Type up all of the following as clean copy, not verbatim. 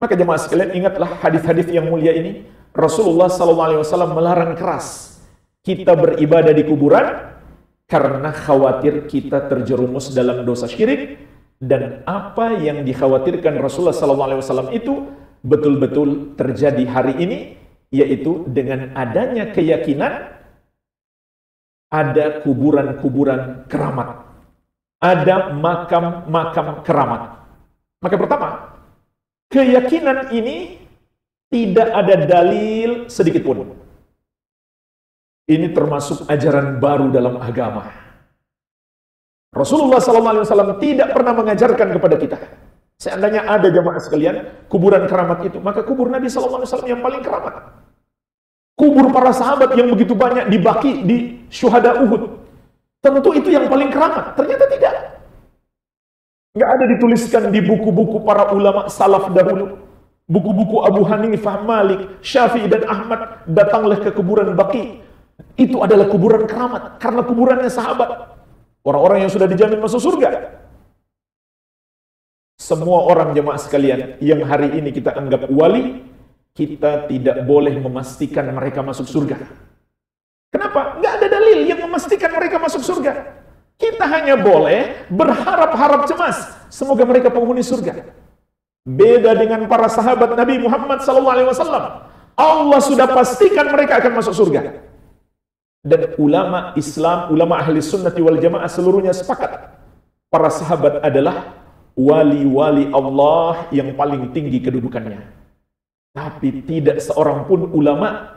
Maka jemaah sekalian, ingatlah hadis-hadis yang mulia ini. Rasulullah SAW melarang keras kita beribadah di kuburan karena khawatir kita terjerumus dalam dosa syirik, dan apa yang dikhawatirkan Rasulullah SAW itu betul-betul terjadi hari ini, yaitu dengan adanya keyakinan ada kuburan-kuburan keramat, ada makam-makam keramat. Maka pertama, keyakinan ini tidak ada dalil sedikit pun. Ini termasuk ajaran baru dalam agama. Rasulullah SAW tidak pernah mengajarkan kepada kita. Seandainya ada jamaah sekalian kuburan keramat itu, maka kubur Nabi SAW yang paling keramat. Kubur para sahabat yang begitu banyak di Baqi, di Syuhada Uhud, tentu itu yang paling keramat. Ternyata tidak. Nggak ada dituliskan di buku-buku para ulama salaf dahulu. Buku-buku Abu Hanifah, Malik, Syafi'i dan Ahmad, datanglah ke kuburan Baqi. Itu adalah kuburan keramat karena kuburannya sahabat. Orang-orang yang sudah dijamin masuk surga. Semua orang jemaah sekalian yang hari ini kita anggap wali, kita tidak boleh memastikan mereka masuk surga. Kenapa? Nggak ada dalil yang memastikan mereka masuk surga. Kita hanya boleh berharap-harap cemas, semoga mereka penghuni surga. Beda dengan para sahabat Nabi Muhammad SAW. Allah sudah pastikan mereka akan masuk surga. Dan ulama Islam, ulama ahli sunnati wal jamaah seluruhnya sepakat. Para sahabat adalah wali-wali Allah yang paling tinggi kedudukannya. Tapi tidak seorang pun ulama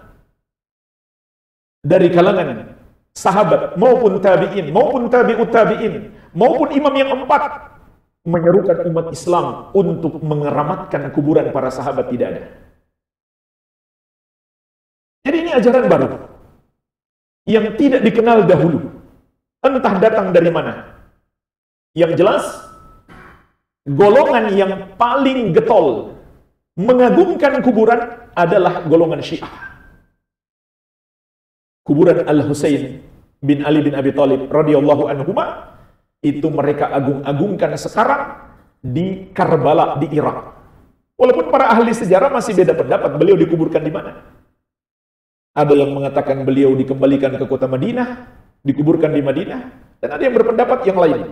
dari kalangan sahabat maupun tabi'in, maupun tabi'ut tabi'in, maupun imam yang empat menyerukan umat Islam untuk mengeramatkan kuburan para sahabat, tidak ada. Jadi ini ajaran baru yang tidak dikenal dahulu, entah datang dari mana. Yang jelas, golongan yang paling getol mengagungkan kuburan adalah golongan Syiah. Kuburan Al-Husain bin Ali bin Abi Thalib radhiyallahu anhuma itu mereka agung-agungkan sekarang di Karbala di Irak. Walaupun para ahli sejarah masih beda pendapat beliau dikuburkan di mana. Ada yang mengatakan beliau dikembalikan ke kota Madinah, dikuburkan di Madinah, dan ada yang berpendapat yang lain.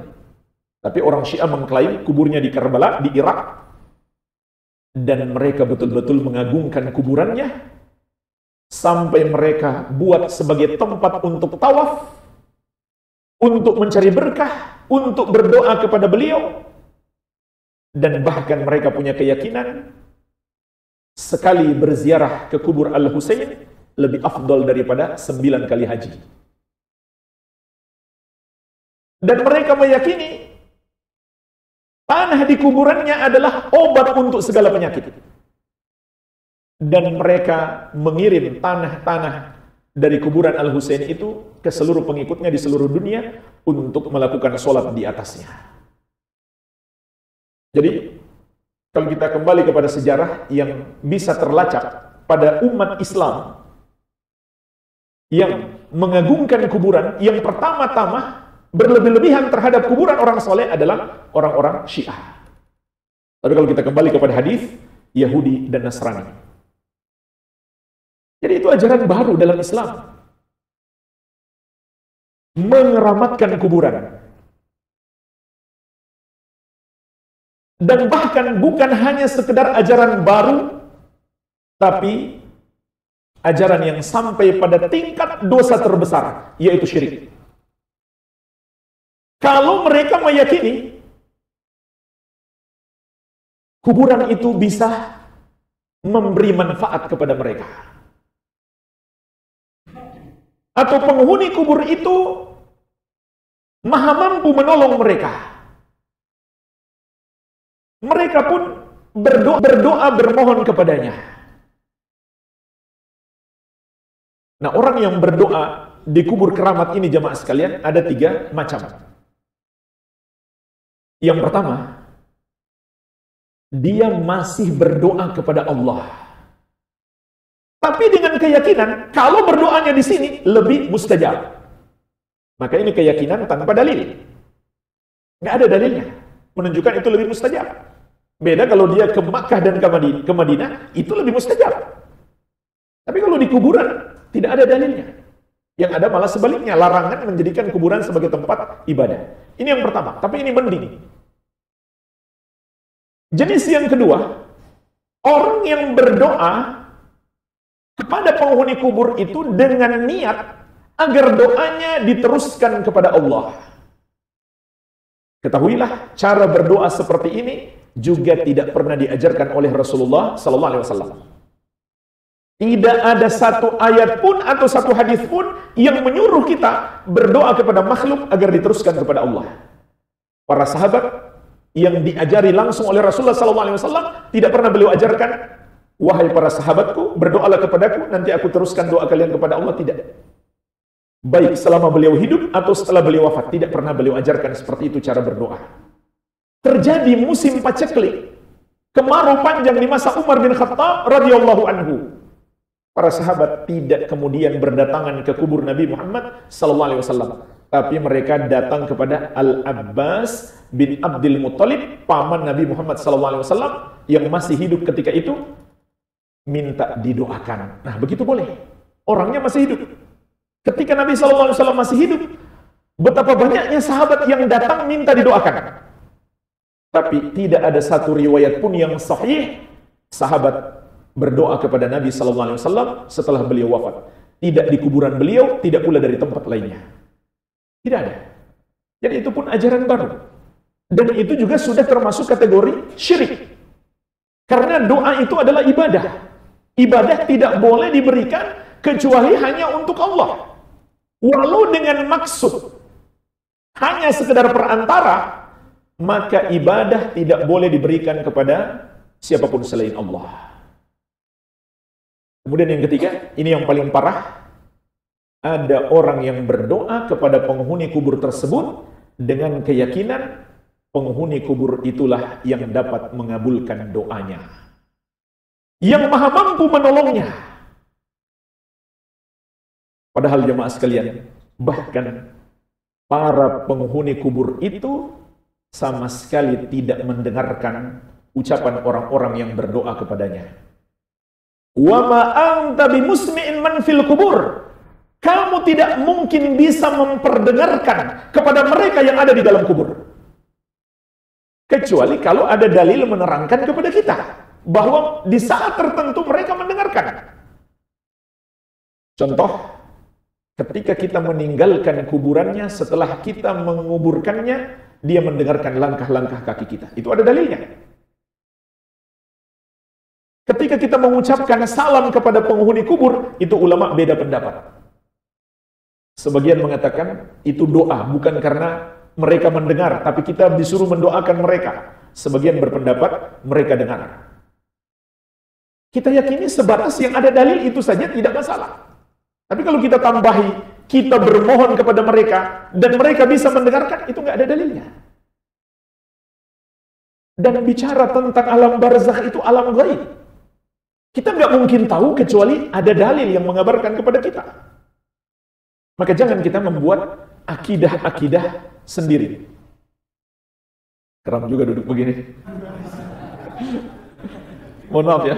Tapi orang Syiah mengklaim kuburnya di Karbala, di Irak, dan mereka betul-betul mengagungkan kuburannya, sampai mereka buat sebagai tempat untuk tawaf, untuk mencari berkah, untuk berdoa kepada beliau, dan bahkan mereka punya keyakinan, sekali berziarah ke kubur Al-Husain, lebih afdal daripada 9 kali haji. Dan mereka meyakini tanah di kuburannya adalah obat untuk segala penyakit. Dan mereka mengirim tanah-tanah dari kuburan Al-Husain itu ke seluruh pengikutnya di seluruh dunia untuk melakukan sholat di atasnya. Jadi, kalau kita kembali kepada sejarah yang bisa terlacak pada umat Islam yang mengagungkan kuburan, yang pertama-tama berlebih-lebihan terhadap kuburan orang soleh adalah orang-orang Syiah. Tapi kalau kita kembali kepada hadis Yahudi dan Nasrani, jadi itu ajaran baru dalam Islam, mengeramatkan kuburan. Dan bahkan bukan hanya sekedar ajaran baru, tapi ajaran yang sampai pada tingkat dosa terbesar, yaitu syirik. Kalau mereka meyakini kuburan itu bisa memberi manfaat kepada mereka, atau penghuni kubur itu maha mampu menolong mereka, mereka pun berdoa bermohon kepadanya. Nah, orang yang berdoa di kubur keramat ini jamaah sekalian ada 3 macam. Yang pertama, dia masih berdoa kepada Allah, tapi dengan keyakinan kalau berdoanya di sini lebih mustajab. Maka ini keyakinan tanpa dalil, nggak ada dalilnya menunjukkan itu lebih mustajab. Beda kalau dia ke Makkah dan ke Madinah, itu lebih mustajab. Tapi kalau di kuburan, tidak ada dalilnya. Yang ada malah sebaliknya, larangan menjadikan kuburan sebagai tempat ibadah. Ini yang pertama, tapi ini mending. Jenis yang kedua, orang yang berdoa kepada penghuni kubur itu dengan niat agar doanya diteruskan kepada Allah. Ketahuilah, cara berdoa seperti ini juga tidak pernah diajarkan oleh Rasulullah SAW. Tidak ada satu ayat pun atau satu hadis pun yang menyuruh kita berdoa kepada makhluk agar diteruskan kepada Allah. Para sahabat yang diajari langsung oleh Rasulullah SAW tidak pernah beliau ajarkan, wahai para sahabatku, berdoalah kepadaku, nanti aku teruskan doa kalian kepada Allah. Tidak. Baik selama beliau hidup atau setelah beliau wafat, tidak pernah beliau ajarkan seperti itu cara berdoa. Terjadi musim paceklik, kemarau panjang di masa Umar bin Khattab radhiyallahu anhu. Para sahabat tidak kemudian berdatangan ke kubur Nabi Muhammad SAW, tapi mereka datang kepada Al-Abbas bin Abdul Muttalib, paman Nabi Muhammad SAW yang masih hidup ketika itu, minta didoakan. Nah, begitu boleh. Orangnya masih hidup. Ketika Nabi SAW masih hidup, betapa banyaknya sahabat yang datang minta didoakan. Tapi tidak ada satu riwayat pun yang sahih sahabat berdoa kepada Nabi SAW setelah beliau wafat. Tidak di kuburan beliau, tidak pula dari tempat lainnya. Tidak ada. Jadi itu pun ajaran baru. Dan itu juga sudah termasuk kategori syirik. Karena doa itu adalah ibadah. Ibadah tidak boleh diberikan kecuali hanya untuk Allah. Walau dengan maksud hanya sekedar perantara, maka ibadah tidak boleh diberikan kepada siapapun selain Allah. Kemudian yang ketiga, ini yang paling parah, ada orang yang berdoa kepada penghuni kubur tersebut dengan keyakinan penghuni kubur itulah yang dapat mengabulkan doanya, yang maha mampu menolongnya. Padahal jemaah sekalian, bahkan para penghuni kubur itu sama sekali tidak mendengarkan ucapan orang-orang yang berdoa kepadanya. Wa ma anta bimusmi'in man fil kubur. Kamu tidak mungkin bisa memperdengarkan kepada mereka yang ada di dalam kubur. Kecuali kalau ada dalil menerangkan kepada kita bahwa di saat tertentu mereka mendengarkan. Contoh, ketika kita meninggalkan kuburannya, setelah kita menguburkannya, dia mendengarkan langkah-langkah kaki kita. Itu ada dalilnya. Ketika kita mengucapkan salam kepada penghuni kubur, itu ulama beda pendapat. Sebagian mengatakan itu doa, bukan karena mereka mendengar, tapi kita disuruh mendoakan mereka. Sebagian berpendapat mereka dengar. Kita yakini sebatas yang ada dalil itu saja tidak masalah. Tapi kalau kita tambahi, kita bermohon kepada mereka, dan mereka bisa mendengarkan, itu nggak ada dalilnya. Dan bicara tentang alam barzakh itu alam gaib. Kita nggak mungkin tahu kecuali ada dalil yang mengabarkan kepada kita. Maka jangan kita membuat akidah-akidah sendiri. Keram juga duduk begini. Mohon maaf ya.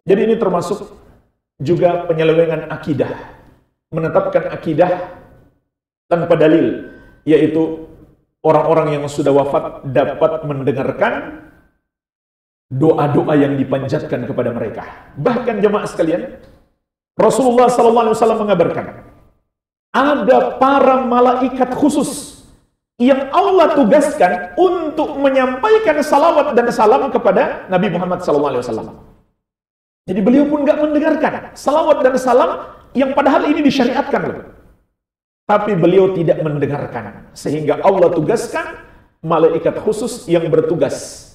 Jadi ini termasuk juga penyelewengan akidah, menetapkan akidah tanpa dalil, yaitu orang-orang yang sudah wafat dapat mendengarkan doa-doa yang dipanjatkan kepada mereka. Bahkan jemaah sekalian, Rasulullah SAW mengabarkan, ada para malaikat khusus yang Allah tugaskan untuk menyampaikan salawat dan salam kepada Nabi Muhammad SAW. Jadi beliau pun nggak mendengarkan salawat dan salam yang padahal ini disyariatkan loh. Tapi beliau tidak mendengarkan, sehingga Allah tugaskan malaikat khusus yang bertugas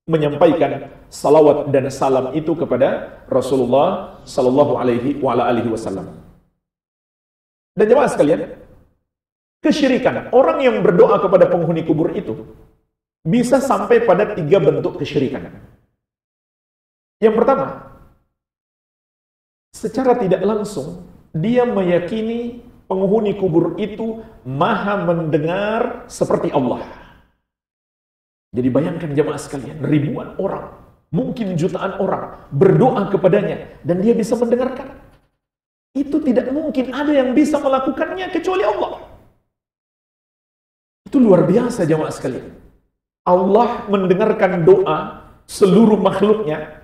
menyampaikan salawat dan salam itu kepada Rasulullah Sallallahu Alaihi Wasallam. Dan jemaah sekalian, kesyirikan orang yang berdoa kepada penghuni kubur itu bisa sampai pada 3 bentuk kesyirikan. Yang pertama, secara tidak langsung dia meyakini penghuni kubur itu maha mendengar seperti Allah. Jadi bayangkan jemaah sekalian, ribuan orang, mungkin jutaan orang berdoa kepadanya dan dia bisa mendengarkan. Itu tidak mungkin ada yang bisa melakukannya kecuali Allah. Itu luar biasa jemaah sekalian. Allah mendengarkan doa seluruh makhluknya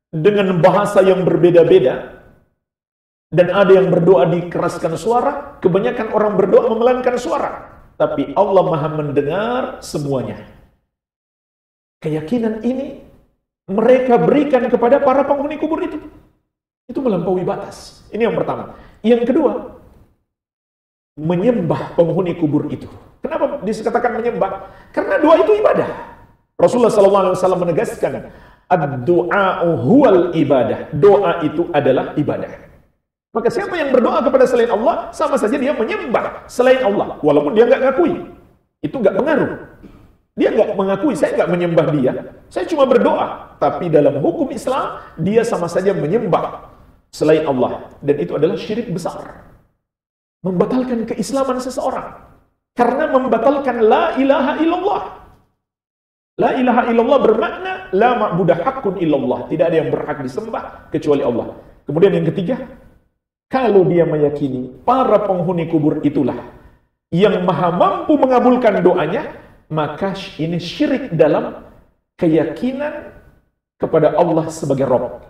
dengan bahasa yang berbeda-beda. Dan ada yang berdoa dikeraskan suara, kebanyakan orang berdoa memelankan suara. Tapi Allah maha mendengar semuanya. Keyakinan ini mereka berikan kepada para penghuni kubur itu. Itu melampaui batas. Ini yang pertama. Yang kedua, menyembah penghuni kubur itu. Kenapa dikatakan menyembah? Karena doa itu ibadah. Rasulullah SAW menegaskan, ad-du'a'u huwal ibadah. Doa itu adalah ibadah. Maka siapa yang berdoa kepada selain Allah, sama saja dia menyembah selain Allah. Walaupun dia nggak ngakui. Itu nggak pengaruh. Dia nggak mengakui, saya nggak menyembah dia. Saya cuma berdoa. Tapi dalam hukum Islam, dia sama saja menyembah selain Allah. Dan itu adalah syirik besar. Membatalkan keislaman seseorang. Karena membatalkan la ilaha illallah. La ilaha illallah bermakna la ma'budah haqqun illallah. Tidak ada yang berhak disembah kecuali Allah. Kemudian yang ketiga, kalau dia meyakini para penghuni kubur itulah yang maha mampu mengabulkan doanya, maka ini syirik dalam keyakinan kepada Allah sebagai Rabb.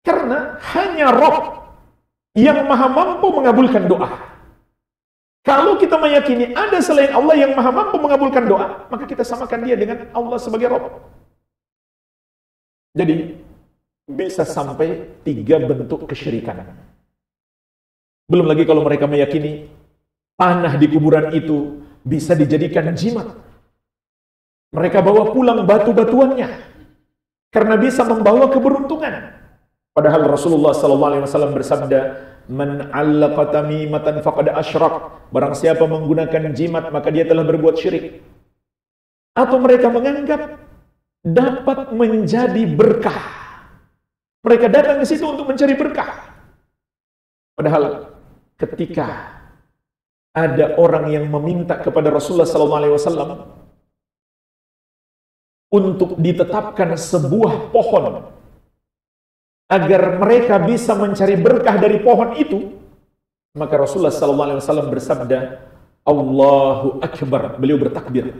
Karena hanya Rabb yang maha mampu mengabulkan doa. Kalau kita meyakini ada selain Allah yang maha mampu mengabulkan doa, maka kita samakan dia dengan Allah sebagai Rabb. Jadi, bisa sampai 3 bentuk kesyirikan. Belum lagi kalau mereka meyakini tanah di kuburan itu bisa dijadikan jimat. Mereka bawa pulang batu-batuannya karena bisa membawa keberuntungan. Padahal Rasulullah SAW bersabda, "Man 'allaqa tamimatan faqad asyrak." Barang siapa menggunakan jimat maka dia telah berbuat syirik. Atau mereka menganggap dapat menjadi berkah. Mereka datang ke situ untuk mencari berkah. Padahal ketika ada orang yang meminta kepada Rasulullah SAW untuk ditetapkan sebuah pohon agar mereka bisa mencari berkah dari pohon itu, maka Rasulullah SAW bersabda, Allahu Akbar. Beliau bertakbir.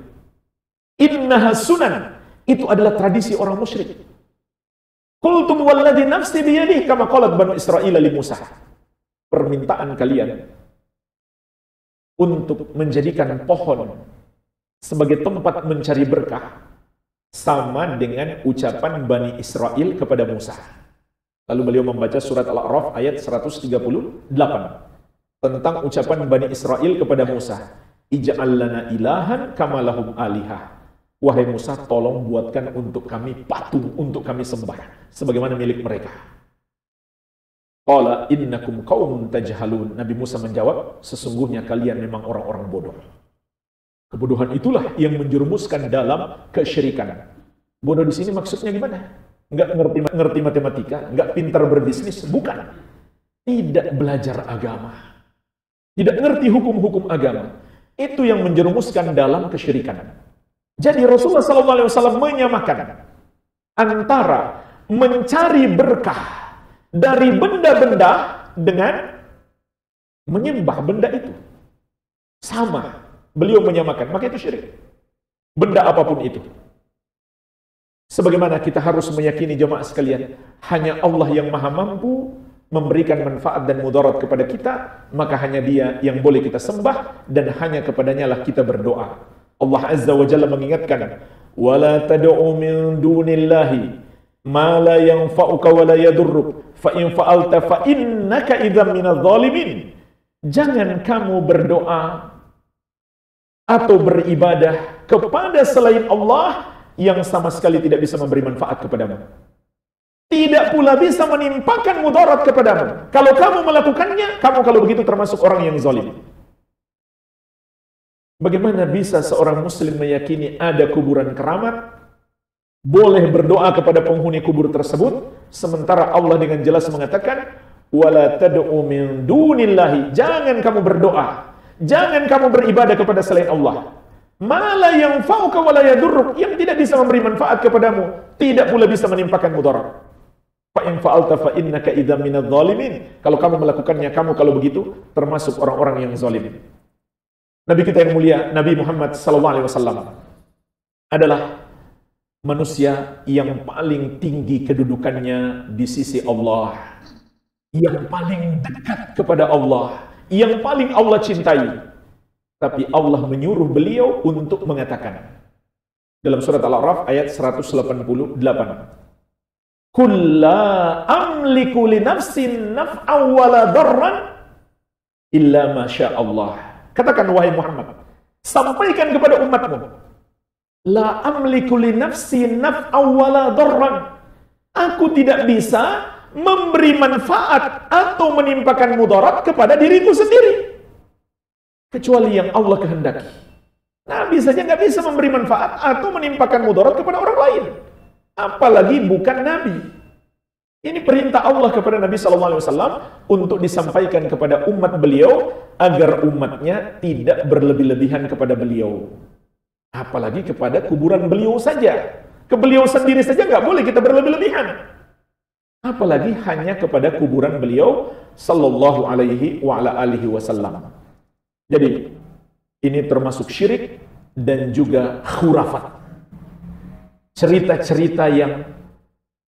Innaha sunan. Itu adalah tradisi orang musyrik. Qultum walladhi nafsi biyadih kama qalat Banu Israel li Musa. Permintaan kalian untuk menjadikan pohon sebagai tempat mencari berkah sama dengan ucapan Bani Israel kepada Musa. Lalu beliau membaca surat Al-A'raf ayat 138 tentang ucapan Bani Israel kepada Musa, Ij'al lana ilahan kama lahum alihah. Wahai Musa, tolong buatkan untuk kami patung untuk kami sembah sebagaimana milik mereka. Qala innakum qaumun tajhalun. Nabi Musa menjawab, sesungguhnya kalian memang orang-orang bodoh. Kebodohan itulah yang menjerumuskan dalam kesyirikan. Bodoh di sini maksudnya gimana? Enggak ngerti matematika, enggak pintar berbisnis, bukan. Tidak belajar agama. Tidak ngerti hukum-hukum agama. Itu yang menjerumuskan dalam kesyirikan. Jadi Rasulullah SAW menyamakan antara mencari berkah dari benda-benda dengan menyembah benda itu. Sama. Beliau menyamakan. Maka itu syirik. Benda apapun itu. Sebagaimana kita harus meyakini jemaah sekalian, hanya Allah yang maha mampu memberikan manfaat dan mudarat kepada kita, maka hanya Dia yang boleh kita sembah, dan hanya kepadanya lah kita berdoa. Allah Azza wa Jalla mengingatkan, وَلَا تَدْعُ مِن دُونِ اللَّهِ مَا لَا يَنْفَعُكَ وَلَا يَضُرُّكَ فَإِنْ فَعَلْتَ فَإِنَّكَ إِذًا مِنَ الظَّالِمِينَ. Jangan kamu berdoa atau beribadah kepada selain Allah yang sama sekali tidak bisa memberi manfaat kepadamu. Tidak pula bisa menimpakan mudarat kepadamu. Kalau kamu melakukannya, kamu kalau begitu termasuk orang yang zalim. Bagaimana bisa seorang muslim meyakini ada kuburan keramat, boleh berdoa kepada penghuni kubur tersebut, sementara Allah dengan jelas mengatakan, wala tad'u min dunillahi, jangan kamu berdoa, jangan kamu beribadah kepada selain Allah. Ma la yanfa'uka wa la yadurruk, yang tidak bisa memberi manfaat kepadamu, tidak pula bisa menimpakan mudarat. Fa in fa'alta fa innaka idzam minadh dhalimin. Kalau kamu melakukannya, kamu kalau begitu termasuk orang-orang yang zalim. Nabi kita yang mulia, Nabi Muhammad sallallahu alaihi wasallam adalah manusia yang paling tinggi kedudukannya di sisi Allah, yang paling dekat kepada Allah, yang paling Allah cintai. Tapi Allah menyuruh beliau untuk mengatakan dalam surat Al-A'raf ayat 188, "Qul la amliku li nafsin naf'an wa la darran illa ma syaa Allah." Katakan wahai Muhammad, sampaikan kepada umatmu, la amliku li nafsi naf'an wa la darran. Aku tidak bisa memberi manfaat atau menimpakan mudarat kepada diriku sendiri, kecuali yang Allah kehendaki. Nabi saja nggak bisa memberi manfaat atau menimpakan mudarat kepada orang lain, apalagi bukan Nabi. Ini perintah Allah kepada Nabi SAW untuk disampaikan kepada umat beliau agar umatnya tidak berlebih-lebihan kepada beliau. Apalagi kepada kuburan beliau saja. Ke beliau sendiri saja nggak boleh kita berlebih-lebihan. Apalagi hanya kepada kuburan beliau sallallahu alaihi wa ala alihi wasallam. Jadi ini termasuk syirik dan juga khurafat. Cerita-cerita yang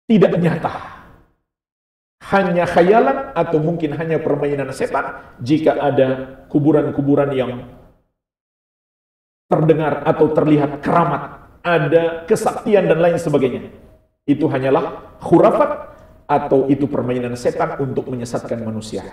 tidak nyata. Hanya khayalan atau mungkin hanya permainan setan jika ada kuburan-kuburan yang terdengar atau terlihat keramat, ada kesaktian dan lain sebagainya. Itu hanyalah khurafat atau itu permainan setan untuk menyesatkan manusia.